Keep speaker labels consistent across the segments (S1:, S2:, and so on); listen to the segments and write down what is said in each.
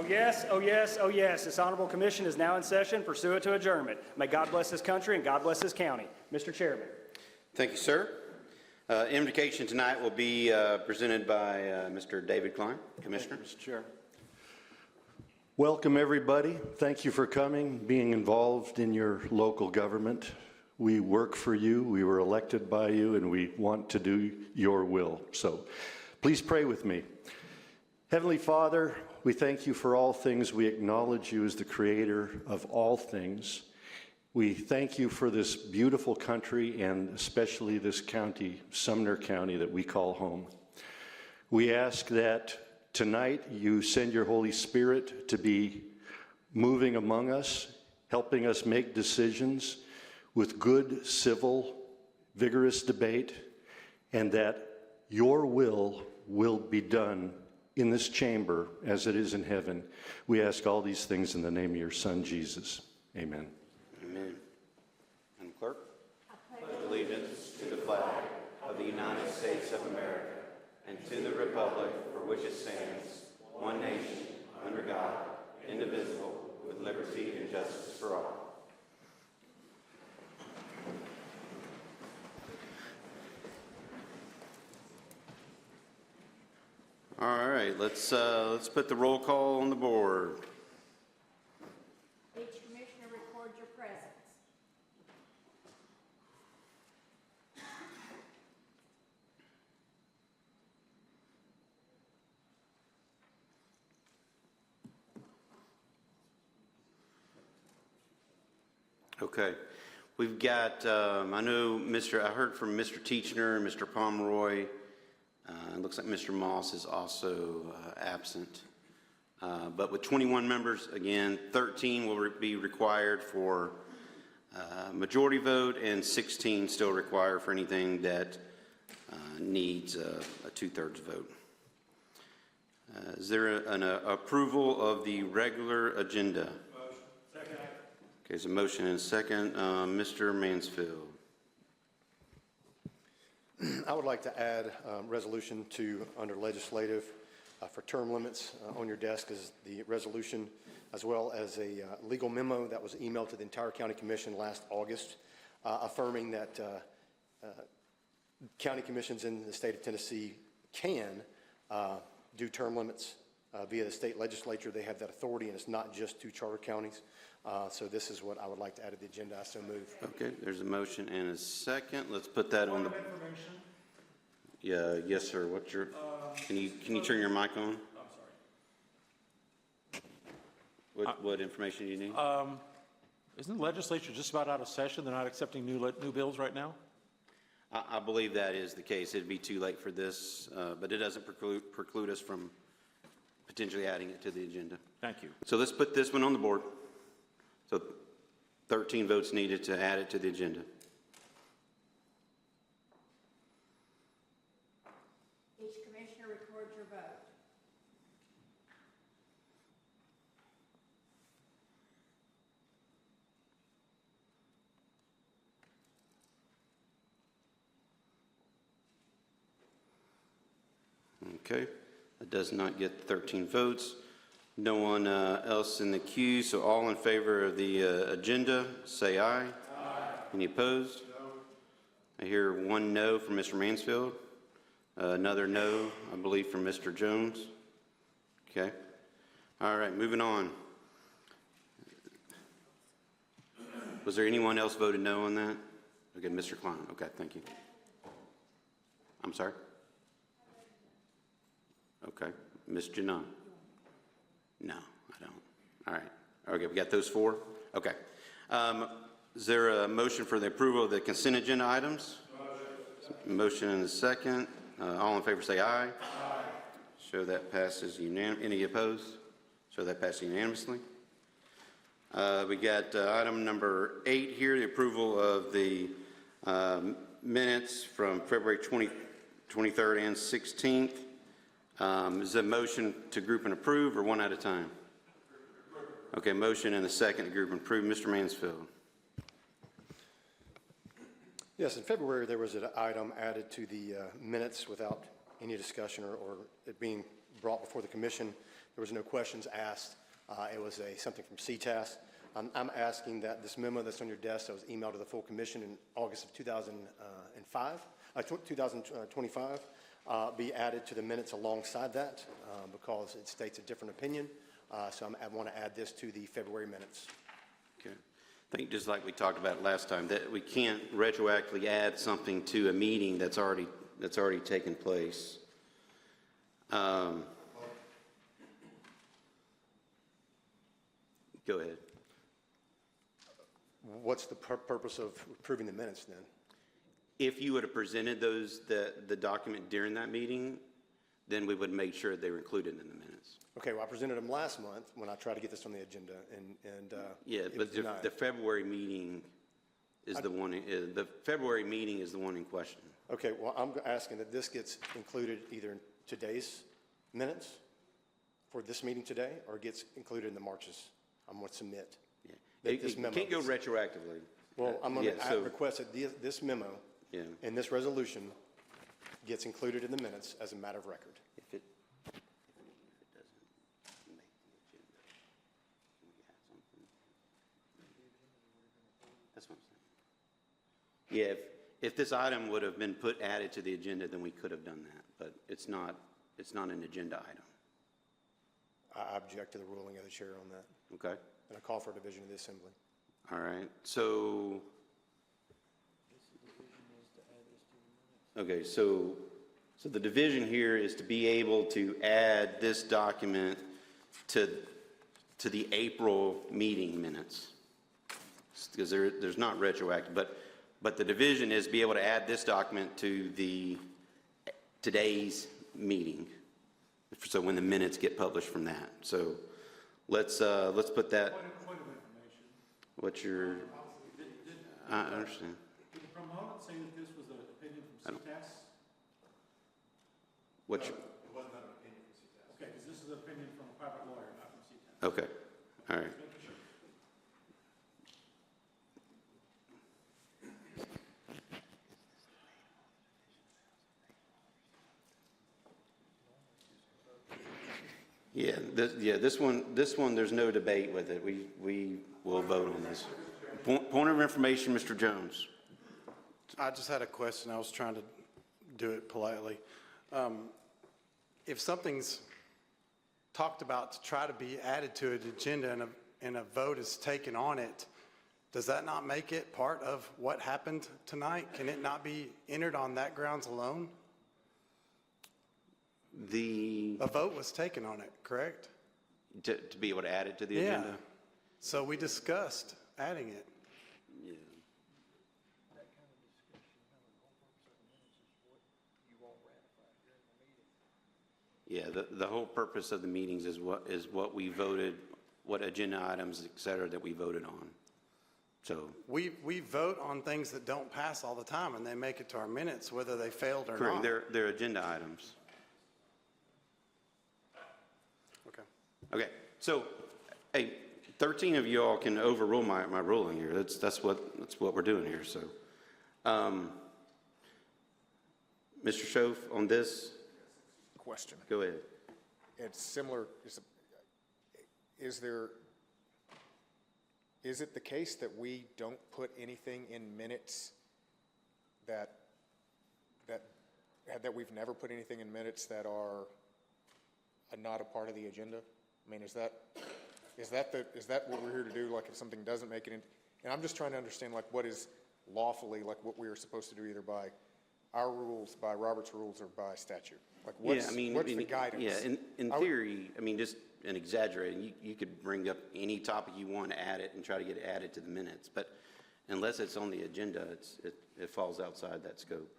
S1: Oh yes, oh yes, oh yes. This Honorable Commission is now in session pursuant to adjournment. May God bless this country and God bless this county. Mr. Chairman.
S2: Thank you, sir. Invocation tonight will be presented by Mr. David Klein, Commissioner.
S3: Mr. Chair. Welcome, everybody. Thank you for coming, being involved in your local government. We work for you, we were elected by you, and we want to do your will. So please pray with me. Heavenly Father, we thank you for all things. We acknowledge you as the creator of all things. We thank you for this beautiful country and especially this county, Sumner County, that we call home. We ask that tonight you send your Holy Spirit to be moving among us, helping us make decisions with good, civil, vigorous debate, and that your will be done in this chamber as it is in heaven. We ask all these things in the name of your Son, Jesus. Amen.
S2: Amen. Madam Clerk. I pledge allegiance to the flag of the United States of America and to the republic for which it stands, one nation, under God, indivisible, with liberty and justice for all. All right, let's put the roll call on the board.
S4: Each commissioner records your presence.
S2: Okay, we've got, I heard from Mr. Teachner and Mr. Pomeroy. It looks like Mr. Moss is also absent. But with 21 members, again, 13 will be required for majority vote and 16 still required for anything that needs a 2/3 vote. Is there an approval of the regular agenda?
S5: Motion. Second.
S2: Okay, there's a motion and a second. Mr. Mansfield.
S6: I would like to add resolution to under legislative for term limits. On your desk is the resolution as well as a legal memo that was emailed to the entire county commission last August affirming that county commissions in the state of Tennessee can do term limits via the state legislature. They have that authority, and it's not just two charter counties. So this is what I would like to add to the agenda. I so move.
S2: Okay, there's a motion and a second. Let's put that on the.
S5: Information.
S2: Yeah, yes, sir. What's your? Can you turn your mic on?
S5: I'm sorry.
S2: What information do you need?
S5: Isn't the legislature just about out of session? They're not accepting new bills right now?
S2: I believe that is the case. It'd be too late for this, but it doesn't preclude us from potentially adding it to the agenda.
S5: Thank you.
S2: So let's put this one on the board. So 13 votes needed to add it to the agenda.
S4: Each commissioner records your vote.
S2: Okay, that does not get 13 votes. No one else in the queue, so all in favor of the agenda, say aye. Aye. Any opposed? No. I hear one no from Mr. Mansfield. Another no, I believe, from Mr. Jones. Okay. All right, moving on. Was there anyone else voted no on that? Okay, Mr. Klein. Okay, thank you. I'm sorry? Okay. Ms. Janan? No, I don't. All right. Okay, we got those four? Okay. Is there a motion for the approval of the consent agenda items? Motion and a second. All in favor say aye. Aye. Show that passes unanimously. Any opposed? Show that passes unanimously. We got item number 8 here, the approval of the minutes from February 23rd and 16th. Is there a motion to group and approve or one at a time? Okay, motion and a second to group and approve. Mr. Mansfield.
S6: Yes, in February there was an item added to the minutes without any discussion or it being brought before the commission. There was no questions asked. It was something from CTAS. I'm asking that this memo that's on your desk that was emailed to the full commission in August of 2025 be added to the minutes alongside that because it states a different opinion. So I want to add this to the February minutes.
S2: Okay. I think just like we talked about last time, that we can't retroactively add something to a meeting that's already taken place. Go ahead.
S6: What's the purpose of approving the minutes then?
S2: If you would have presented the document during that meeting, then we would make sure they were included in the minutes.
S6: Okay, well, I presented them last month when I tried to get this on the agenda, and
S2: Yeah,
S6: it
S2: but
S6: was denied.
S2: the February meeting is the one, the February meeting is the one in question.
S6: Okay, well, I'm asking that this gets included either in today's minutes for this meeting today, or gets included in the March's. I'm going to submit.
S2: Yeah.
S6: that
S2: It
S6: this memo
S2: can't go
S6: is-
S2: retroactively.
S6: Well, I'm going
S2: Yeah,
S6: to
S2: so-
S6: request that this memo
S2: Yeah.
S6: and this resolution gets included in the minutes as a matter of record.
S2: If it doesn't make the agenda, can we add something? That's what I'm saying. Yeah, if this item would have been added to the agenda, then we could have done that, but it's not an agenda item,
S6: I object to the ruling of the chair on that,
S2: okay?
S6: and I call for a division of the assembly.
S2: All right, so. Okay, so the division here is to be able to add this document to the April meeting minutes. Because there's not retroactive, but the division is be able to add this document to today's meeting. So when the minutes get published from that. So let's put that.
S5: Point of information.
S2: What's your, I understand.
S5: Did the proponent say that this was an opinion from CTAS?
S2: What's your,
S6: It wasn't an opinion from CTAS.
S5: Okay, because this is an opinion from a private lawyer, not from CTAS.
S2: okay, all right.
S5: Making sure.
S2: This one, there's no debate with it. We will vote on this. Point of information, Mr. Jones.
S7: I just had a question. I was trying to do it politely. If something's talked about to try to be added to an agenda and a vote is taken on it, does that not make it part of what happened tonight? Can it not be entered on that grounds alone? A vote was taken on it, correct?
S2: To be able to add it to the agenda?
S7: Yeah. So we discussed adding it.
S2: Yeah. Yeah, the whole purpose of the meetings is what we voted, what agenda items, et cetera, that we voted on. So.
S7: We vote on things that don't pass all the time, and they make it to our minutes, whether they failed or
S2: Correct,
S7: not.
S2: they're agenda items.
S7: Okay.
S2: Okay, so, hey, 13 of you all can overrule my ruling here. That's what we're doing here, so. Mr. Schoaf, on this,
S8: Question.
S2: go ahead.
S8: It's similar, is it the case that we don't put anything in minutes that we've never put anything in minutes that are not a part of the agenda? I mean, is that what we're here to do? Like if something doesn't make it in, and I'm just trying to understand like what is lawfully, like what we are supposed to do either by our rules, by Robert's rules, or by statute? Like what's the guidance?
S2: Yeah, in theory, I mean, just in exaggerating, you could bring up any topic you want to add it and try to get it added to the minutes, but unless it's on the agenda, it falls outside that scope.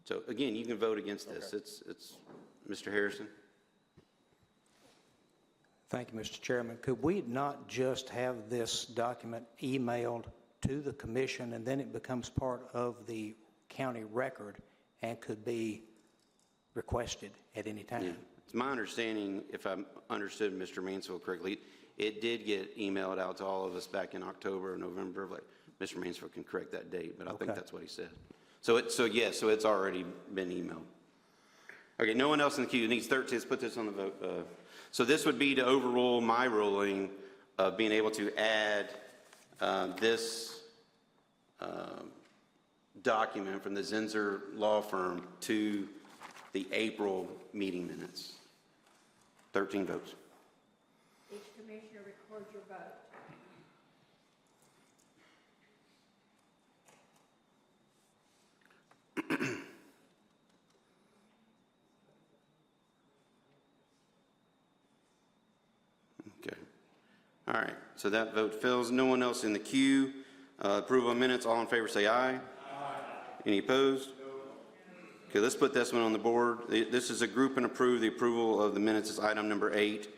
S2: So again, you can vote against this.
S8: Okay.
S2: It's Mr. Harrison.
S9: Thank you, Mr. Chairman. Could we not just have this document emailed to the commission and then it becomes part of the county record and could be requested at any time?
S2: Yeah. It's my understanding, if I understood Mr. Mansfield correctly, it did get emailed out to all of us back in October or November. Like Mr. Mansfield can correct that date, but I think
S9: Okay.
S2: that's what he said. So it's already been emailed. Okay, no one else in the queue. It needs 13. Let's put this on the vote. So this would be to overrule my ruling of being able to add this document from the Zinser Law Firm to the April meeting minutes. 13 votes.
S4: Each commissioner record your vote.
S2: Okay. All right, so that vote fails. No one else in the queue. Approval of minutes, all in favor say aye. Aye. Any opposed? Okay, let's put this one on the board. This is a group and approve. The approval of the minutes is item number 8,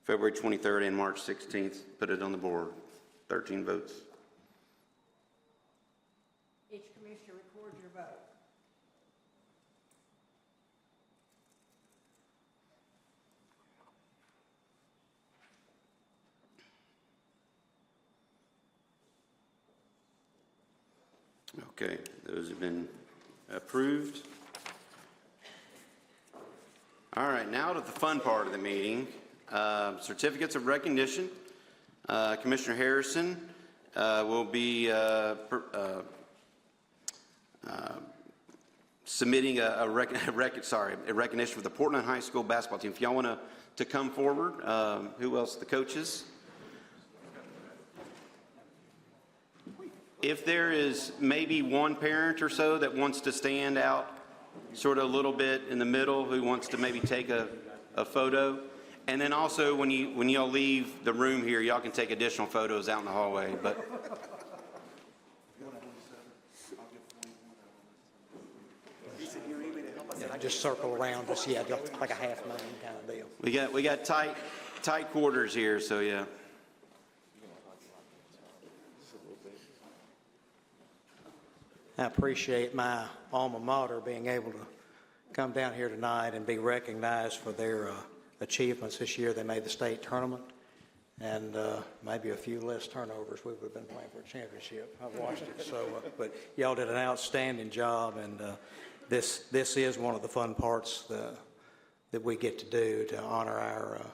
S2: February 23rd and March 16th. Put it on the board. 13 votes.
S4: Each commissioner record your vote.
S2: Okay, those have been approved. All right, now to the fun part of the meeting, certificates of recognition. Commissioner Harrison will be submitting a recognition for the Portland High School basketball team. If y'all want to come forward, who else? The coaches. If there is maybe one parent or so that wants to stand out sort of a little bit in the middle, who wants to maybe take a photo. And then also when y'all leave the room here, y'all can take additional photos out in the hallway. But
S9: Just circle around, just, yeah, just like a half moon kind of deal.
S2: we got tight quarters here, so yeah.
S9: I appreciate my alma mater being able to come down here tonight and be recognized for their achievements this year. They made the state tournament, and maybe a few less turnovers, we would have been playing for a championship. I've watched it. So, but y'all did an outstanding job, and this is one of the fun parts that we get to do to honor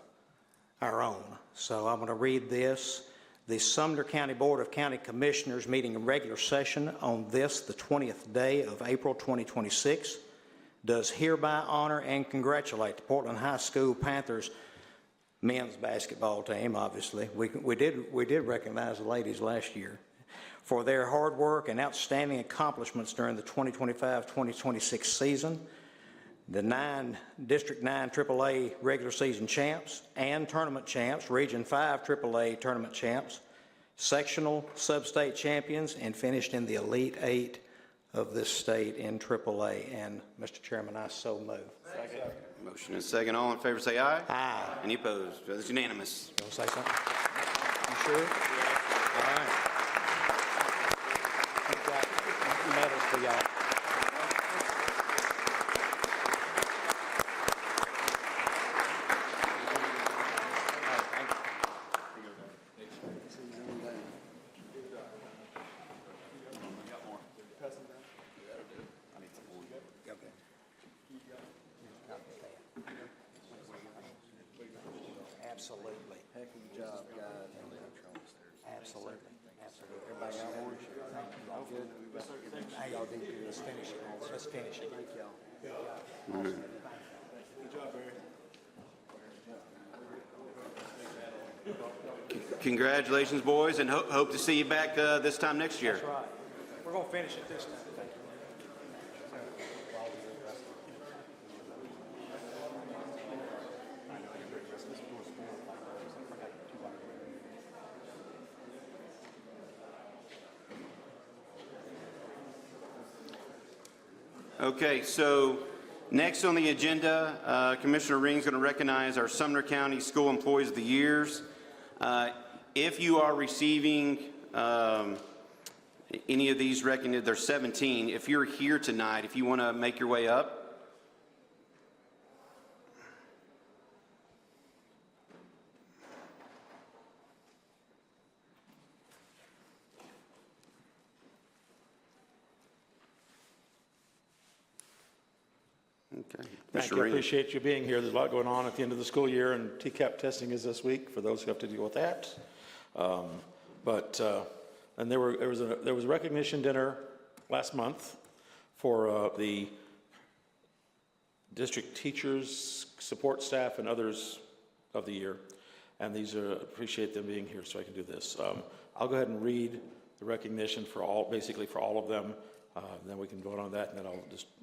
S9: our own. So I'm going to read this. The Sumner County Board of County Commissioners meeting in regular session on this, the 20th day of April 2026, does hereby honor and congratulate the Portland High School Panthers men's basketball team, obviously. We did recognize the ladies last year for their hard work and outstanding accomplishments during the 2025-2026 season. The District 9 AAA regular season champs and tournament champs, Region 5 AAA tournament champs, sectional sub-state champions, and finished in the Elite 8 of this state in AAA. And, Mr. Chairman, I so move.
S2: Second. Motion is second. All in favor say aye.
S9: Aye.
S2: Any opposed? That's unanimous.
S9: You want to say something? You sure? All right. We've got medals for y'all. Absolutely. Heck of a job, guys. Absolutely. Absolutely. Everybody got one? All good? Hey, y'all did good. Let's finish it. Let's finish it. Thank y'all.
S2: Good
S9: job, Barry.
S2: Congratulations, boys, and hope to see you back this time next year.
S9: That's right. We're going to finish it this time.
S2: Okay, so next on the agenda, Commissioner Ring's going to recognize our Sumner County School Employees of the Years. If you are receiving any of these recognitions, there's 17. If you're here tonight, if you want to make your way up, Okay.
S5: Thank
S2: Mr.
S5: you. I
S2: Reed.
S5: appreciate you being here. There's a lot going on at the end of the school year, and TCAP testing is this week for those who have to deal with that. And there was a recognition dinner last month for the district teachers, support staff, and others of the year. And these are, appreciate them being here so I can do this. I'll go ahead and read the recognition for all, basically for all of them. Then we can vote on that, and then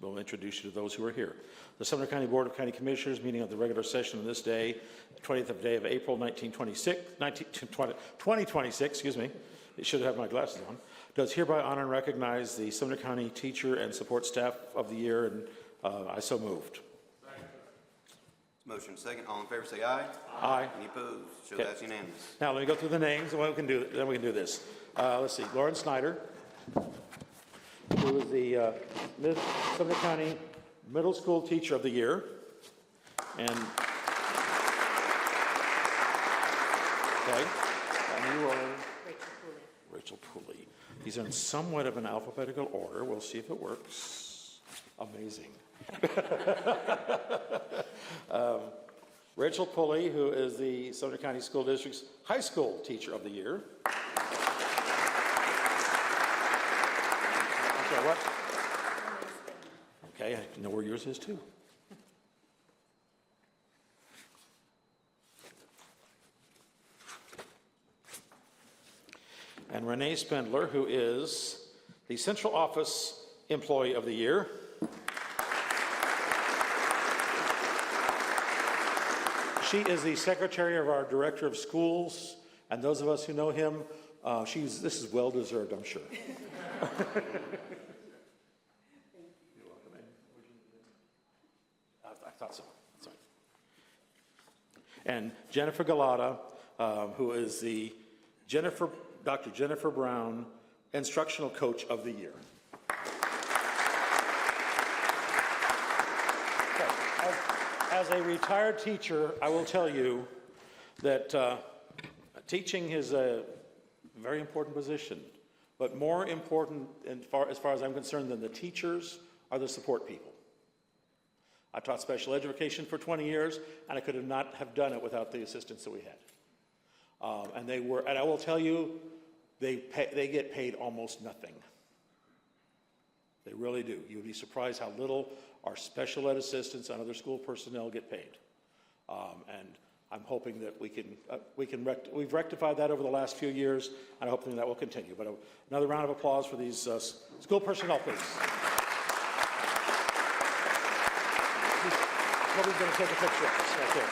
S5: we'll introduce you to those who are here. The Sumner County Board of County Commissioners meeting of the regular session on this day, 20th day of April 2026, excuse me. It should have my glasses on. Does hereby honor and recognize the Sumner County Teacher and Support Staff of the Year, and I so moved.
S2: Motion second. All in favor say aye.
S5: Aye.
S2: Any opposed? Show
S5: Okay.
S2: that's unanimous.
S5: Now let me go through the names, and then we can do this. Let's see. Lauren Snyder, who was the Sumner County Middle School Teacher of the Year, and okay, and you are Rachel Pooley. These are in somewhat of an alphabetical order. We'll see if it works. Amazing. Rachel Pulley, who is the Sumner County School District's High School Teacher of the Year. Okay, what? Okay, I know where yours is too. And Renee Spindler, who is the Central Office Employee of the Year. She is the secretary of our Director of Schools, and those of us who know him, this is well-deserved, I'm sure. I thought so. Sorry. And Jennifer Galata, who is the Dr. Jennifer Brown Instructional Coach of the Year. As a retired teacher, I will tell you that teaching is a very important position, but more important as far as I'm concerned than the teachers are the support people. I taught special education for 20 years, and I could not have done it without the assistance that we had. And I will tell you, they get paid almost nothing. They really do. You would be surprised how little our special ed assistants and other school personnel get paid. And I'm hoping that we've rectified that over the last few years, and I'm hoping that will continue. But another round of applause for these school personnel, please. Nobody's going to take a picture of us right there.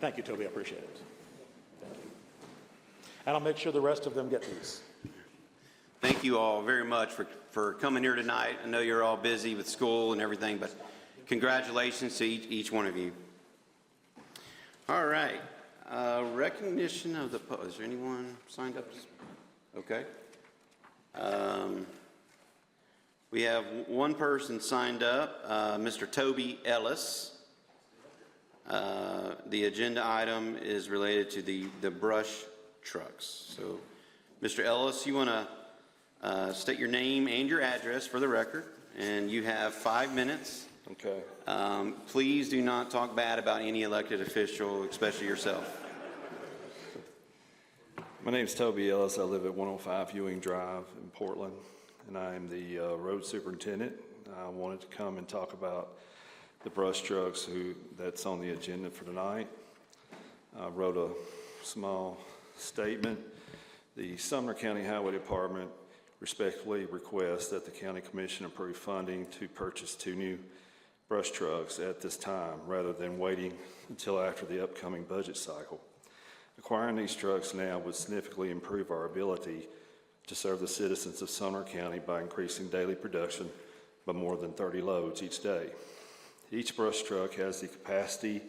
S5: Thank you, Toby. I appreciate it. Thank you. And I'll make sure the rest of them get these.
S2: Thank you all very much for coming here tonight. I know you're all busy with school and everything, but congratulations to each one of you. All right. Recognition of the, is there anyone signed up? Okay. We have one person signed up, Mr. Toby Ellis. The agenda item is related to the brush trucks. So, Mr. Ellis, you want to state your name and your address for the record, and you have 5 minutes.
S10: Okay.
S2: Please do not talk bad about any elected official, especially yourself.
S10: My name is Toby Ellis. I live at 105 Ewing Drive in Portland, and I am the road superintendent. I wanted to come and talk about the brush trucks that's on the agenda for tonight. I wrote a small statement. The Sumner County Highway Department respectfully requests that the County Commission approve funding to purchase 2 new brush trucks at this time, rather than waiting until after the upcoming budget cycle. Acquiring these trucks now would significantly improve our ability to serve the citizens of Sumner County by increasing daily production by more than 30 loads each day. Each brush truck has the capacity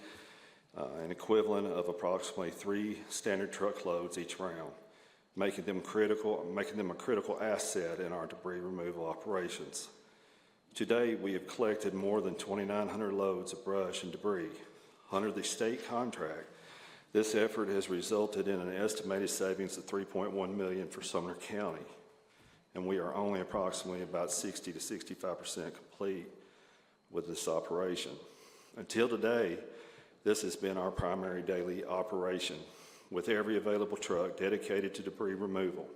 S10: and equivalent of approximately 3 standard truck loads each round, making them a critical asset in our debris removal operations. Today, we have collected more than 2,900 loads of brush and debris. Under the state contract, This effort has resulted in an estimated savings of $3.1 million for Sumner County, and we are only approximately about 60 to 65% complete with this operation. Until today, this has been our primary daily operation, with every available truck dedicated to debris removal.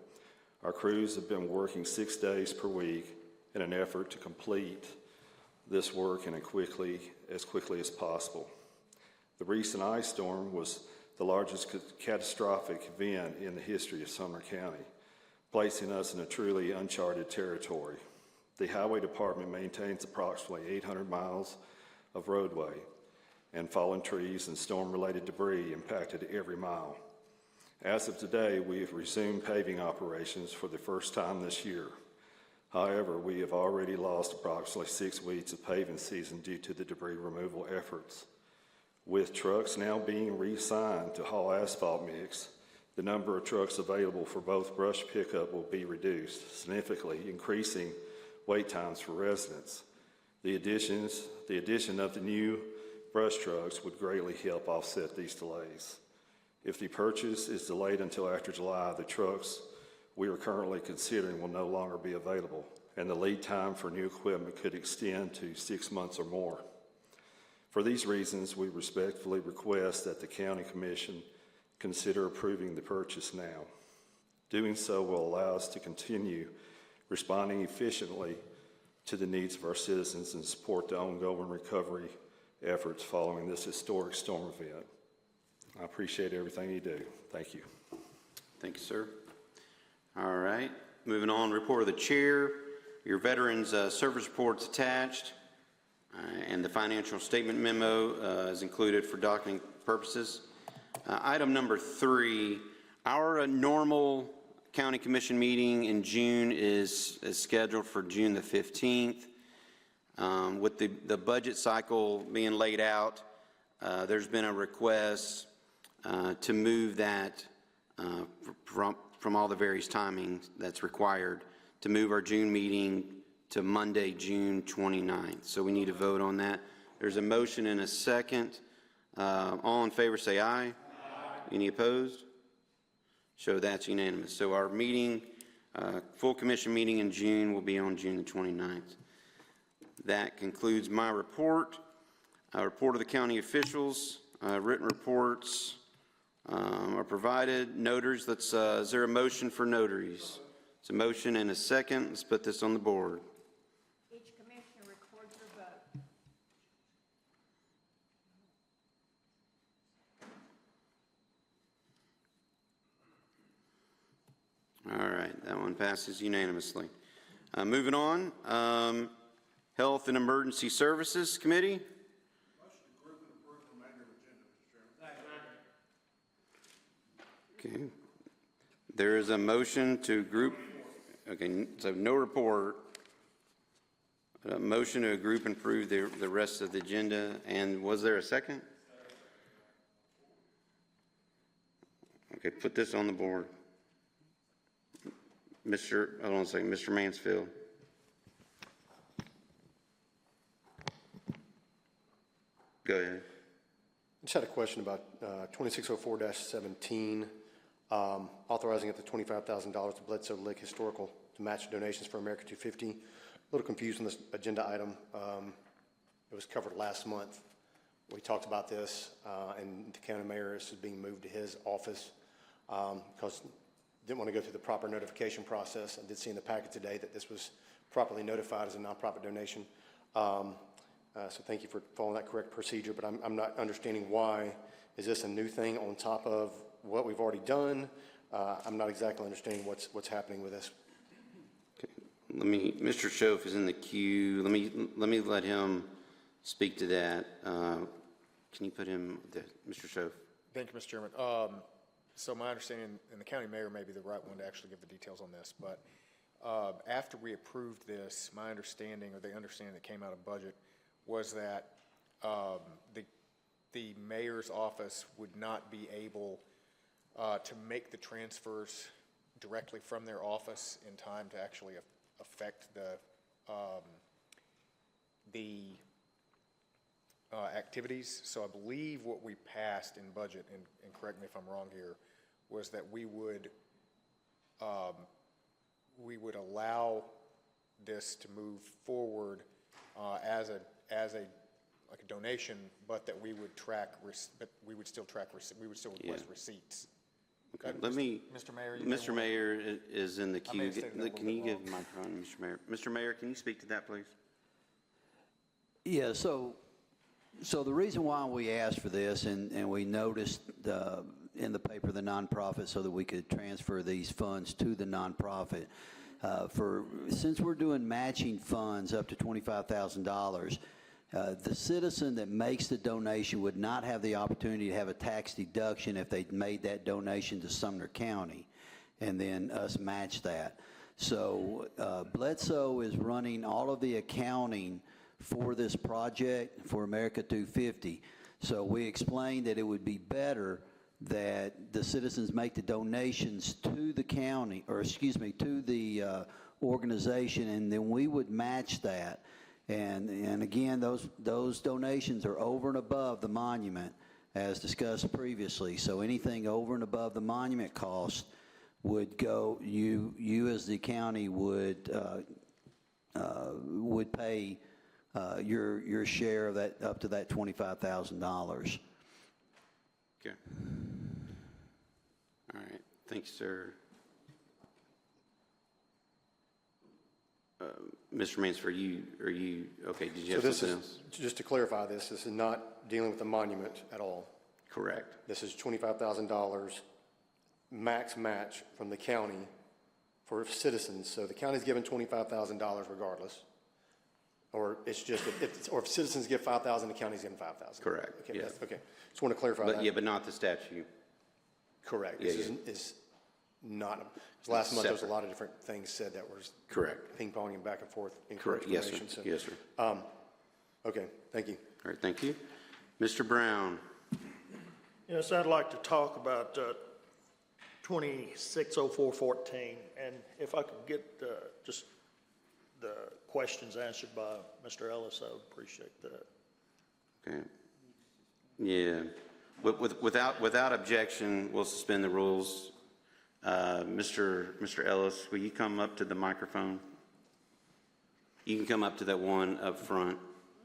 S10: Our crews have been working 6 days per week in an effort to complete this work as quickly as possible. The recent ice storm was the largest catastrophic event in the history of Sumner County, placing us in a truly uncharted territory. The Highway Department maintains approximately 800 miles of roadway, and fallen trees and storm-related debris impacted every mile. As of today, we have resumed paving operations for the first time this year. However, we have already lost approximately 6 weeks of paving season due to the debris removal efforts. With trucks now being reassigned to haul asphalt mix, the number of trucks available for both brush pickup will be reduced, significantly increasing wait times for residents. The addition of the new brush trucks would greatly help offset these delays. If the purchase is delayed until after July, the trucks we are currently considering will no longer be available, and the lead time for new equipment could extend to 6 months or more. For these reasons, we respectfully request that the County Commission consider approving the purchase now. Doing so will allow us to continue responding efficiently to the needs of our citizens and support the ongoing recovery efforts following this historic storm event. I appreciate everything you do. Thank you.
S2: Thank you, sir. All right, moving on, report of the chair. Your veterans service report's attached, and the financial statement memo is included for documenting purposes. Item number 3, our normal county commission meeting in June is scheduled for June the 15th. With the budget cycle being laid out, there's been a request to move that from all the various timings that's required to move our June meeting to Monday, June 29th. So we need to vote on that. There's a motion and a second. All in favor say aye. Aye. Any opposed? So that's unanimous. So our meeting, full commission meeting in June will be on June the 29th. That concludes my report. Report of the county officials. Written reports are provided. Notaries, is there a motion for notaries? It's a motion and a second. Let's put this on the board.
S4: Each commissioner records your vote.
S2: All right, that one passes unanimously. Moving on, Health and Emergency Services Committee. Okay. There is a motion to group. Okay, so no report. A motion to group and approve the rest of the agenda. And was there a second? Okay, put this on the board. Hold on a second, Mr. Mansfield. Go ahead.
S6: I just had a question about 2604-17, authorizing up to $25,000 to Bledsoe Lake Historical to match donations for America 250. A little confused on this agenda item. It was covered last month. We talked about this, and the county mayor is being moved to his office because didn't want to go through the proper notification process. I did see in the packet today that this was properly notified as a nonprofit donation. So thank you for following that correct procedure, but I'm not understanding why. Is this a new thing on top of what we've already done? I'm not exactly understanding what's happening with this.
S2: Okay. Mr. Schoaf is in the queue. Let me let him speak to that. Can you put him, Mr. Schoaf?
S8: Thank you, Mr. Chairman. So my understanding, and the county mayor may be the right one to actually give the details on this, but after we approved this, my understanding, or the understanding that came out of budget, was that the mayor's office would not be able to make the transfers directly from their office in time to actually affect the activities. So I believe what we passed in budget, and correct me if I'm wrong here, was that we would allow this to move forward as a like a donation, but that we would still request receipts.
S2: Okay, let me.
S8: Mr. Mayor,
S2: Mr. Mayor is in the
S8: I may
S2: queue.
S8: have stated that a little
S2: Can you
S8: bit
S2: give
S8: wrong.
S2: the microphone, Mr. Mayor? Mr. Mayor, can you speak to that, please?
S11: Yeah, so the reason why we asked for this, and we noticed in the paper the nonprofit so that we could transfer these funds to the nonprofit. Since we're doing matching funds up to $25,000, the citizen that makes the donation would not have the opportunity to have a tax deduction if they made that donation to Sumner County, and then us match that. So Bledsoe is running all of the accounting for this project for America 250. So we explained that it would be better that the citizens make the donations to the county, or excuse me, to the organization, and then we would match that. And again, those donations are over and above the monument, as discussed previously. So anything over and above the monument cost would go, you as the county would pay your share of that, up to that $25,000.
S2: Okay. All right, thanks, sir. Mr. Mansfer, are you, okay, did you have something else?
S6: Just to clarify this is not dealing with the monument at all.
S2: Correct.
S6: This is $25,000 max match from the county for citizens. So the county's given $25,000 regardless. Or it's just, or if citizens give $5,000, the county's giving $5,000.
S2: Correct,
S6: Okay,
S2: yes.
S6: okay. Just want to clarify
S2: But,
S6: that.
S2: yeah, but not the statute.
S6: Correct.
S2: Yeah,
S6: This is not, because last month there was a lot of different things said that was
S2: Correct.
S6: ping-ponging back and forth.
S2: Correct, yes, sir.
S6: information, so-
S2: Yes, sir.
S6: Okay, thank you.
S2: All right, thank you. Mr. Brown.
S12: Yes, I'd like to talk about 260414, and if I could get just the questions answered by Mr. Ellis, I would appreciate that.
S2: Okay. Yeah. Without objection, we'll suspend the rules. Mr. Ellis, will you come up to the microphone? You can come up to that one up front.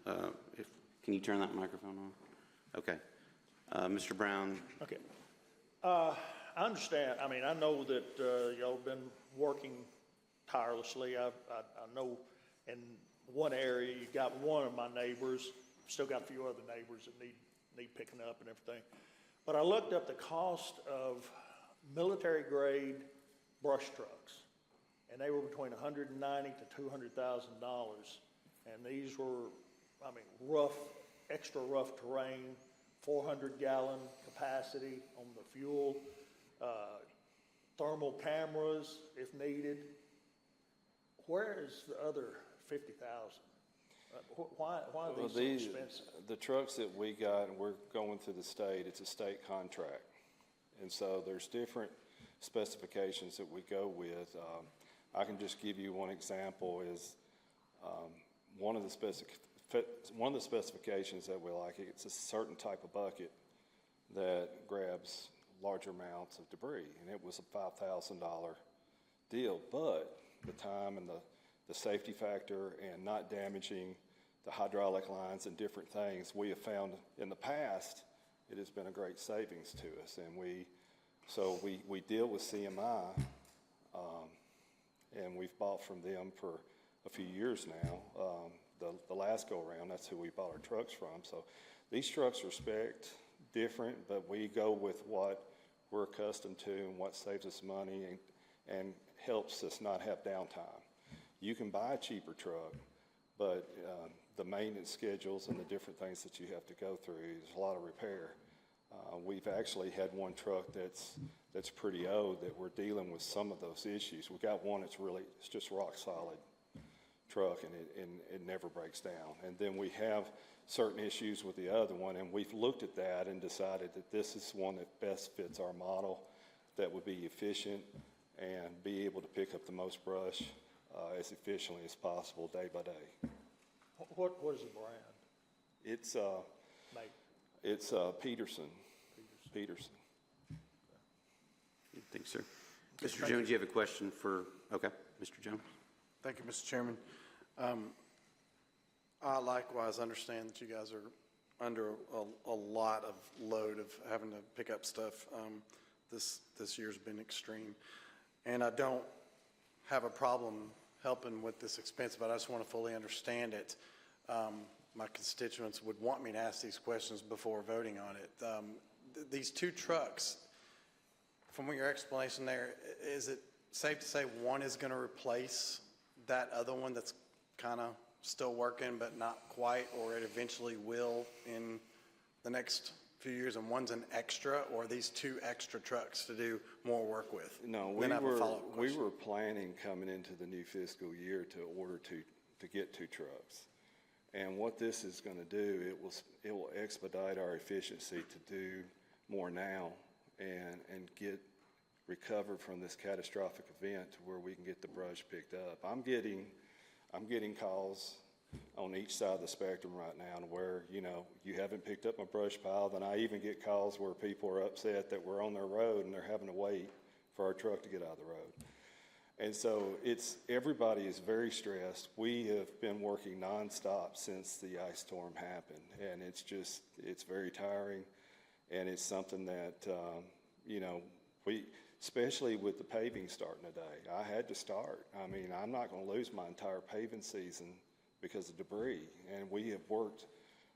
S2: Can you turn that microphone on? Okay. Mr. Brown.
S12: Okay. I understand, I mean, I know that y'all have been working tirelessly. I know in one area, you got one of my neighbors, still got a few other neighbors that need picking up and everything. But I looked up the cost of military-grade brush trucks, and they were between $190,000 to $200,000. And these were, I mean, rough, extra rough terrain, 400-gallon capacity on the fuel, thermal cameras if needed. Where is the other $50,000? Why are these so expensive?
S10: The trucks that we got, and we're going through the state, it's a state contract. And so there's different specifications that we go with. I can just give you one example is one of the specifications that we like, it's a certain type of bucket that grabs larger amounts of debris, and it was a $5,000 deal. But the time and the safety factor and not damaging the hydraulic lines and different things, we have found in the past it has been a great savings to us. And we deal with CMI, and we've bought from them for a few years now. The last go around, that's who we bought our trucks from. So these trucks are spec'd different, but we go with what we're accustomed to and what saves us money and helps us not have downtime. You can buy a cheaper truck, but the maintenance schedules and the different things that you have to go through, there's a lot of repair. We've actually had one truck that's pretty old that we're dealing with some of those issues. We got one that's really, it's just rock solid truck, and it never breaks down. And then we have certain issues with the other one, and we've looked at that and decided that this is one that best fits our model, that would be efficient and be able to pick up the most brush as efficiently as possible day by day.
S12: What is the brand?
S10: It's
S12: Make.
S10: It's Peterson. Peterson.
S2: Thanks, sir. Mr. Jones, you have a question for, okay, Mr. Jones?
S7: Thank you, Mr. Chairman. I likewise understand that you guys are under a lot of load of having to pick up stuff. This year's been extreme. And I don't have a problem helping with this expense, but I just want to fully understand it. My constituents would want me to ask these questions before voting on it. These two trucks, from what your explanation there, is it safe to say one is going to replace that other one that's kind of still working but not quite, or it eventually will in the next few years, and one's an extra, or are these two extra trucks to do more work with?
S10: No,
S7: Then I have a follow-up
S10: we
S7: question.
S10: were planning coming into the new fiscal year to order to get 2 trucks. And what this is going to do, it will expedite our efficiency to do more now and get recovered from this catastrophic event to where we can get the brush picked up. I'm getting calls on each side of the spectrum right now, and where, you haven't picked up my brush pile. Then I even get calls where people are upset that we're on their road and they're having to wait for our truck to get out of the road. And so everybody is very stressed. We have been working nonstop since the ice storm happened, and it's very tiring, and it's something that, especially with the paving starting today, I had to start. I mean, I'm not going to lose my entire paving season because of debris, and we have worked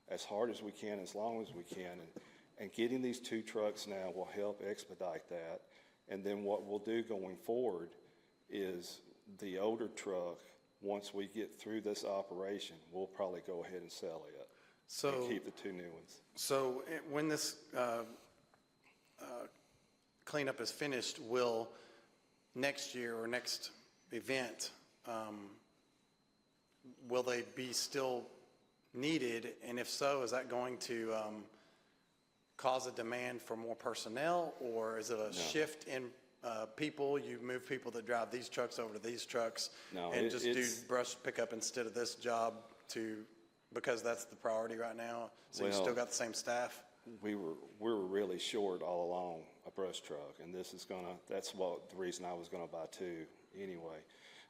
S10: as hard as we can, as long as we can, and getting these 2 trucks now will help expedite that. And then what we'll do going forward is the older truck, once we get through this operation, we'll probably go ahead and sell it and keep the 2 new ones.
S7: So when this cleanup is finished, will next year or next event, will they be still needed? And if so, is that going to cause a demand for more personnel, or is it a shift in people? You move people that drive these trucks over to these trucks and just do brush pickup instead of this job because that's the priority right now? So you still got the same staff?
S10: We were really short all along a brush truck, and that's the reason I was gonna buy 2 anyway.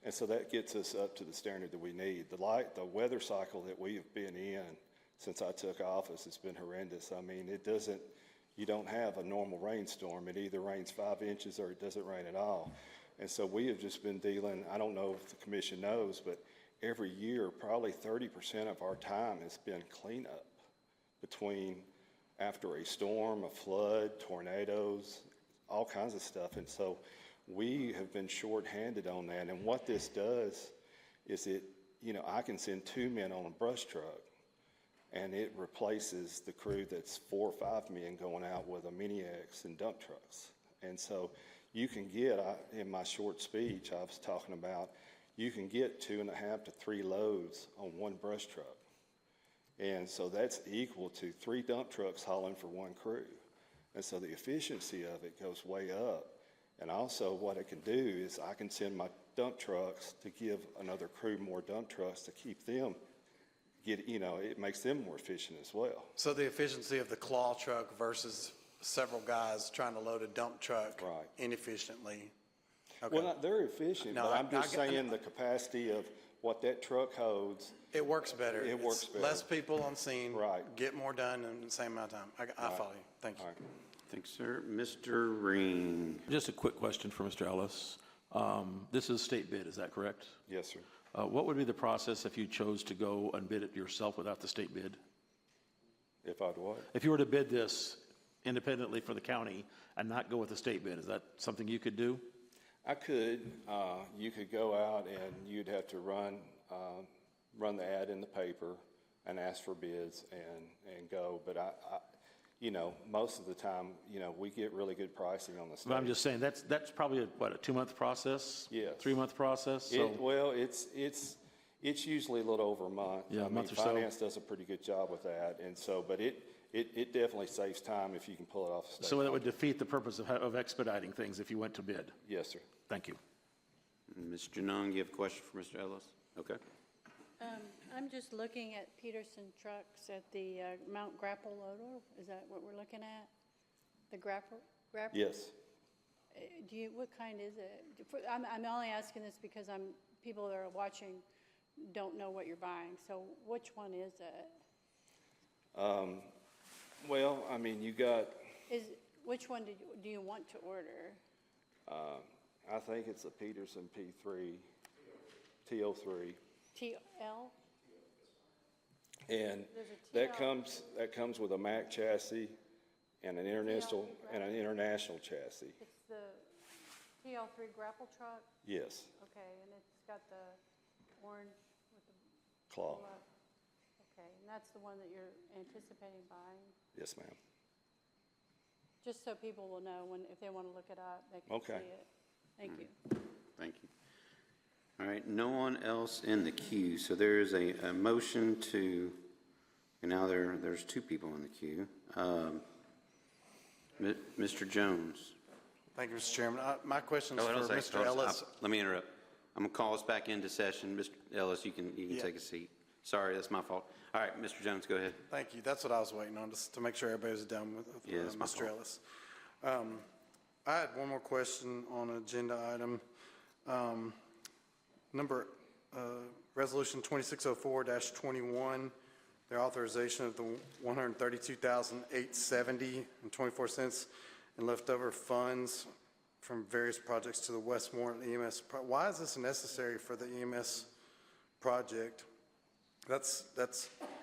S10: And so that gets us up to the standard that we need. The weather cycle that we have been in since I took office has been horrendous. I mean, you don't have a normal rainstorm. It either rains 5 inches or it doesn't rain at all. And so we have just been dealing, I don't know if the commission knows, but every year, probably 30% of our time has been cleanup between after a storm, a flood, tornadoes, all kinds of stuff. And so we have been shorthanded on that. And what this does is I can send 2 men on a brush truck, and it replaces the crew that's 4 or 5 men going out with a mini X and dump trucks. And so you can get, in my short speech I was talking about, you can get 2.5 to 3 loads on 1 brush truck. And so that's equal to 3 dump trucks hauling for 1 crew. And so the efficiency of it goes way up. And also what it can do is I can send my dump trucks to give another crew more dump trucks to keep them, it makes them more efficient as well.
S7: So the efficiency of the claw truck versus several guys trying to load a dump truck inefficiently. Okay.
S10: Well, they're efficient, but I'm just saying the capacity of what that truck holds.
S7: It works better.
S10: It works better.
S7: Less people on scene.
S10: Right.
S7: Get more done in the same amount of time. I follow you. Thank you.
S2: All right. Thanks, sir. Mr. Ring.
S5: Just a quick question for Mr. Ellis. This is state bid, is that correct?
S10: Yes, sir.
S5: What would be the process if you chose to go and bid it yourself without the state bid?
S10: If I'd what?
S5: If you were to bid this independently for the county and not go with the state bid, is that something you could do?
S10: I could. You could go out and you'd have to run the ad in the paper and ask for bids and go. But most of the time, we get really good pricing on the state.
S5: But I'm just saying that's probably a 2-month process.
S10: Yes.
S5: 3-month process. So.
S10: It's usually a little over a month.
S5: Yeah, a month or so.
S10: Finance does a pretty good job with that, and so, but it definitely saves time if you can pull it off the state.
S5: So that would defeat the purpose of expediting things if you went to bid.
S10: Yes, sir.
S5: Thank you.
S2: Ms. Janung, you have a question for Mr. Ellis? Okay.
S13: I'm just looking at Peterson trucks at the Mount Grapple loader. Is that what we're looking at? The grapple?
S10: Yes.
S13: What kind is it? I'm only asking this because people that are watching don't know what you're buying. So which one is it?
S10: Well, I mean, you got,
S13: Which one do you want to order?
S10: I think it's a Peterson P3, TO3.
S13: TL?
S10: And
S13: There's a
S10: that
S13: TL.
S10: comes with a Mack chassis and an international chassis.
S13: It's the TL3 grapple truck?
S10: Yes,
S13: Okay, and it's got the orange with the
S10: claw.
S13: pull up. Okay, and that's the one that you're anticipating buying?
S10: Yes, ma'am.
S13: Just so people will know if they want to look it up, they can see
S10: Okay.
S13: it. Thank you.
S2: Thank you. All right, no one else in the queue, so there is a motion to, and now there's two people in the queue. Mr. Jones.
S7: Thank you, Mr. Chairman. My question is
S2: Oh,
S7: for
S2: hold on a second.
S7: Mr. Ellis.
S2: Let me interrupt. I'm going to call us back into session. Mr. Ellis, you can
S7: Yeah.
S2: take a seat. Sorry, that's my fault. All right, Mr. Jones, go ahead.
S7: Thank you. That's what I was waiting on, just to make sure everybody was done with
S2: Yeah, it's my
S7: Mr.
S2: fault.
S7: Ellis. I had one more question on an agenda item. Resolution 2604-21, the authorization of the $132,870.24 in leftover funds from various projects to the Westmoreland EMS. Why is this necessary for the EMS project? That's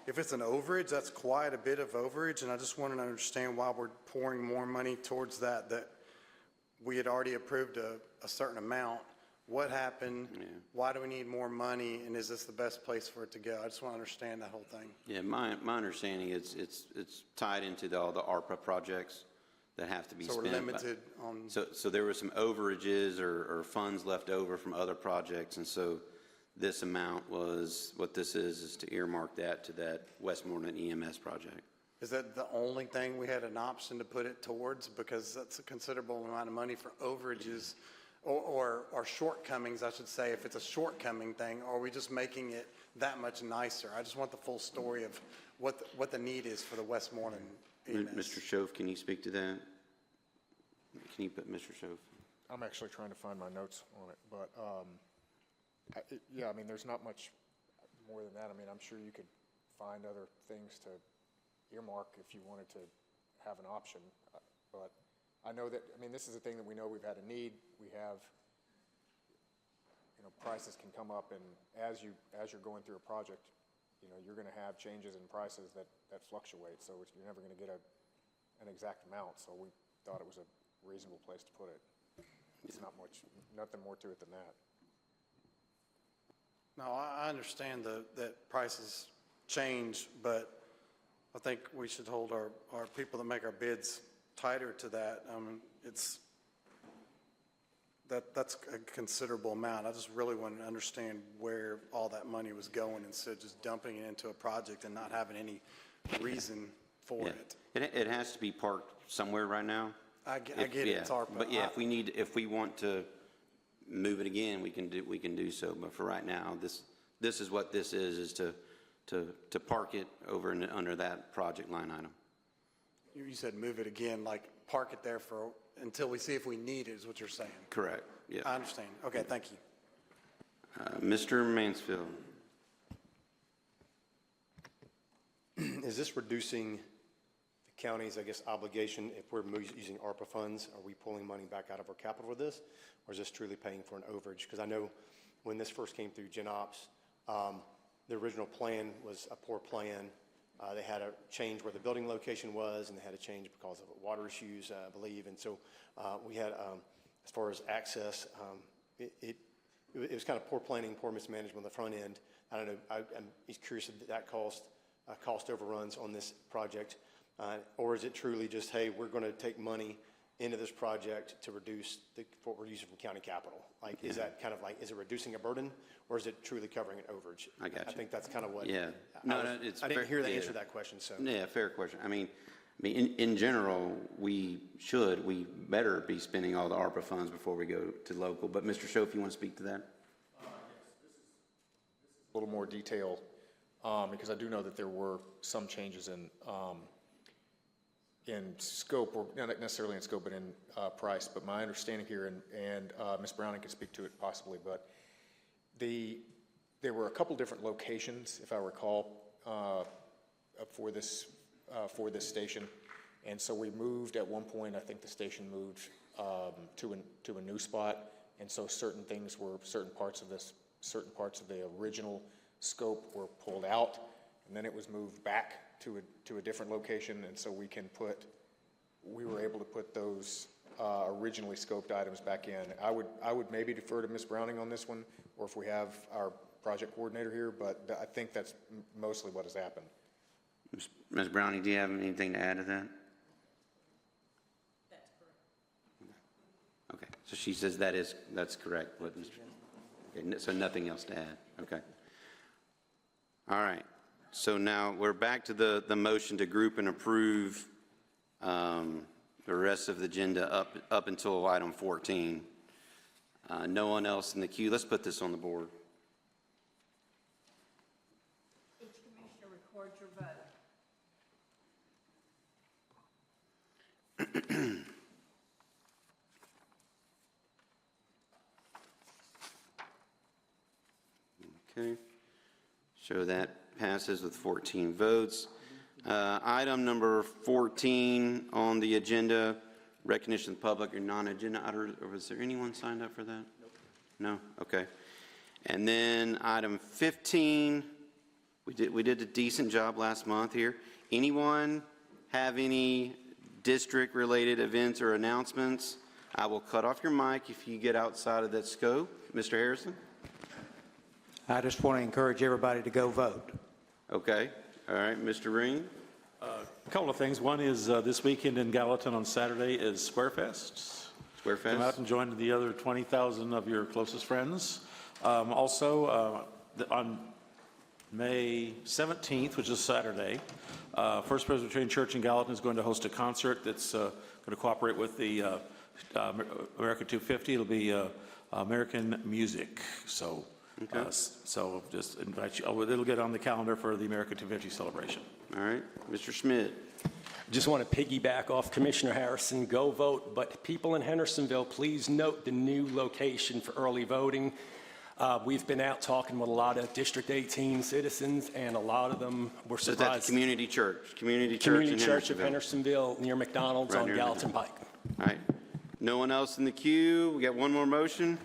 S7: if it's an overage, that's quite a bit of overage, and I just wanted to understand why we're pouring more money towards that we had already approved a certain amount. What happened?
S2: Yeah.
S7: Why do we need more money, and is this the best place for it to go? I just want to understand that whole thing.
S2: Yeah, my understanding is it's tied into all the ARPA projects that have to be
S7: So
S2: spent.
S7: we're limited on,
S2: So there were some overages or funds left over from other projects, and so this amount was, what this is to earmark that to that Westmoreland EMS project.
S7: is that the only thing we had an option to put it towards? Because that's a considerable amount of money for overages or shortcomings, I should say, if it's a shortcoming thing, or are we just making it that much nicer? I just want the full story of what the need is for the Westmoreland EMS.
S2: Mr. Schoaf, can you speak to that? Can you put Mr. Schoaf?
S8: I'm actually trying to find my notes on it, but, yeah, I mean, there's not much more than that. I mean, I'm sure you could find other things to earmark if you wanted to have an option, but I know that, I mean, this is a thing that we know we've had a need. We have, prices can come up, and as you're going through a project, you're going to have changes in prices that fluctuate, so you're never going to get an exact amount, so we thought it was a reasonable place to put it. It's not much, nothing more to it than that.
S7: No, I understand that prices change, but I think we should hold our people that make our bids tighter to that. That's a considerable amount. I just really wanted to understand where all that money was going instead of just dumping it into a project and not having any reason for it.
S2: It has to be parked somewhere right now.
S7: I get it, it's ARPA.
S2: But yeah, if we want to move it again, we can do so. But for right now, this is what this is to park it over under that project line item.
S7: You said move it again, like park it there until we see if we need it, is what you're saying?
S2: Correct, yeah.
S7: I understand. Okay, thank you.
S2: Mr. Mansfield.
S6: Is this reducing the county's, I guess, obligation if we're using ARPA funds? Are we pulling money back out of our capital for this? Or is this truly paying for an overage? Because I know when this first came through Gen Ops, the original plan was a poor plan. They had a change where the building location was, and they had a change because of water issues, I believe. And so we had, as far as access, it was kind of poor planning, poor mismanagement on the front end. I don't know. I'm curious if that caused cost overruns on this project, or is it truly just, hey, we're going to take money into this project to reduce what we're using from county capital? Like, is that kind of like, is it reducing a burden, or is it truly covering an overage?
S2: I got you.
S6: I think that's kind of what.
S2: Yeah.
S6: I didn't hear the answer to that question, so.
S2: Yeah, fair question. I mean, in general, we better be spending all the ARPA funds before we go to local. But Mr. Schoaf, you want to speak to that?
S8: A little more detail, because I do know that there were some changes in scope, or not necessarily in scope, but in price. But my understanding here, and Ms. Browning could speak to it possibly, but there were a couple different locations, if I recall, for this station. And so we moved at one point. I think the station moved to a new spot, and so certain parts of the original scope were pulled out, and then it was moved back to a different location. And so we were able to put those originally scoped items back in. I would maybe defer to Ms. Browning on this one, or if we have our project coordinator here, but I think that's mostly what has happened.
S2: Ms. Browning, do you have anything to add to that?
S4: That's correct.
S2: Okay, so she says that's correct. What, Mr. Okay, so nothing else to add. Okay. All right. So now we're back to the motion to group and approve the rest of the agenda up until item 14. No one else in the queue. Let's put this on the board.
S4: Each commissioner records your vote.
S2: Okay. So that passes with 14 votes. Item number 14 on the agenda, recognition of the public or non-agenda items. Was there anyone signed up for that? Nope. No? Okay. And then item 15, we did a decent job last month here. Anyone have any district-related events or announcements? I will cut off your mic if you get outside of that scope. Mr. Harrison?
S9: I just want to encourage everybody to go vote.
S2: Okay. All right. Mr. Ring?
S5: A couple of things. One is this weekend in Gallatin on Saturday is Squarefest.
S2: Squarefest.
S5: Come out and join the other 20,000 of your closest friends. Also, on May 17th, which is Saturday, First Presbyterian Church in Gallatin is going to host a concert that's going to cooperate with the America 250. It'll be American music. So,
S2: Okay.
S5: So just invite you. Oh, it'll get on the calendar for the America 250 celebration.
S2: All right. Mr. Schmidt?
S14: Just want to piggyback off Commissioner Harrison. Go vote. But people in Hendersonville, please note the new location for early voting. We've been out talking with a lot of District 18 citizens, and a lot of them were
S2: So
S14: surprised.
S2: that's the community church. Community
S14: Church of Hendersonville near McDonald's
S2: Right
S14: on
S2: near
S14: Gallatin Pike.
S2: All right. No one else in the queue? We got one more motion?